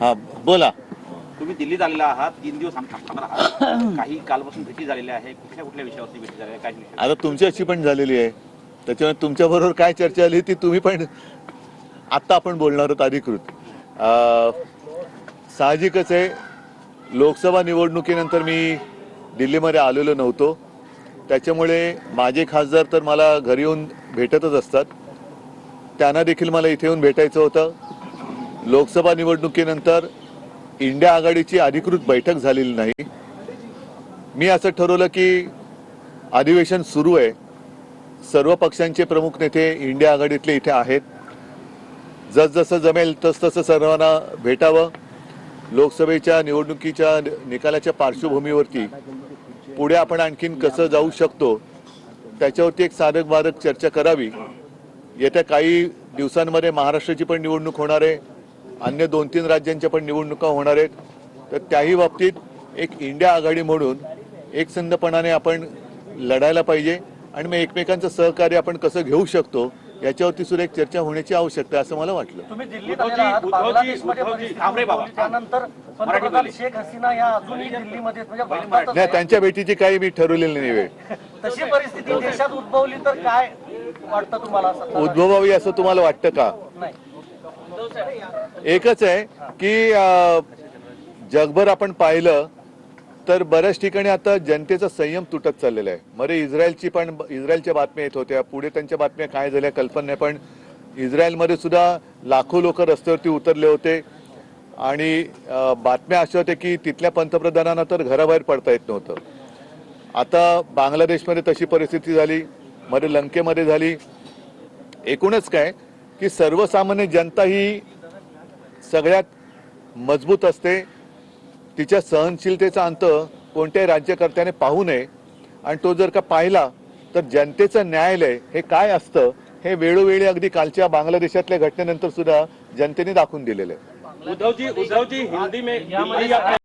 हा बोला. तुम्ही दिल्लीत आलेला आहात, 3 दिवस थांबणार आहात. काही कालपासून भेटी झालेल्या आहे. कुठल्या कुठल्या विषयावरती भेटी झालेल्या काही विषय? आता तुमच्याशी पण झालेली आहे, त्याच्यामुळे तुमच्याबरोबर काय चर्चा झाली ती तुम्ही पण आत्ता आपण बोलणार आहोत अधिकृत. साहजिकच आहे, लोकसभा निवडणुकीनंतर मी दिल्लीमध्ये आलेलो नव्हतो, त्याच्यामुळे माझे खासदार तर मला घरी येऊन भेटतच असतात. त्यांना देखील मला इथे येऊन भेटायचं होतं. लोकसभा निवडणुकीनंतर इंडिया आघाडीची अधिकृत बैठक झालेली नाही. मी असं ठरवलं की अधिवेशन सुरू आहे, सर्व पक्षांचे प्रमुख नेते इंडिया आघाडीतले इथे आहेत, जसजसं जमेल तसतसं सर्वांना भेटावं. लोकसभेच्या निवडणुकीच्या निकालाच्या पार्श्वभूमीवरती पुढे आपण आणखीन कसं जाऊ शकतो त्याच्यावरती एक साधक बाधक चर्चा करावी. येत्या काही दिवसांमध्ये महाराष्ट्राची पण निवडणूक होणार आहे, अन्य 2-3 राज्यांच्या पण निवडणुका होणार आहेत. तर त्याही बाबतीत एक इंडिया आघाडी म्हणून एकसंधपणाने आपण लढायला पाहिजे आणि मग एकमेकांचं सहकार्य आपण कसं घेऊ शकतो याच्यावरती सुद्धा एक चर्चा होण्याची आवश्यकता आहे असं मला वाटलं. तुम्ही दिल्लीत आलेला आहात, बांगलादेशमध्ये परिस्थिती त्यानंतर पंतप्रधान शेख हसीना या अजूनही दिल्लीमध्ये म्हणजे भारतातच नाही, त्यांच्या भेटीची काही मी ठरवलेली नाही वेळ. तशी परिस्थिती देशात उद्भवली तर काय वाटतं तुम्हाला? उद्भवावी असं तुम्हाला वाटतं का? नाही, एकच आहे की जगभर आपण पाहिलं तर बऱ्याच ठिकाणी आता जनतेचा संयम तुटत चाललेला आहे. मध्ये इस्रायलच्या बातम्या येत होत्या, पुढे त्यांच्या बातम्या काय झाल्या कल्पना नाही, पण इस्रायलमध्ये सुद्धा लाखो लोक रस्त्यावरती उतरले होते आणि बातम्या अशा होत्या की तिथल्या पंतप्रधानांना तर घराबाहेर पडता येत नव्हतं. आता बांगलादेशमध्ये तशी परिस्थिती झाली, मध्ये लंकेमध्ये झाली. एकूणच काय की सर्वसामान्य जनता ही सगळ्यात मजबूत असते, तिच्या सहनशीलतेचा अंत कोणत्याही राज्यकर्त्याने पाहू नये आणि तो जर का पाहिला तर जनतेचं न्यायालय हे काय असतं हे वेळोवेळी अगदी कालच्या बांगलादेशातल्या घटनेनंतर सुद्धा जनतेने दाखवून दिलेलं आहे. उद्धव जी हिंदी में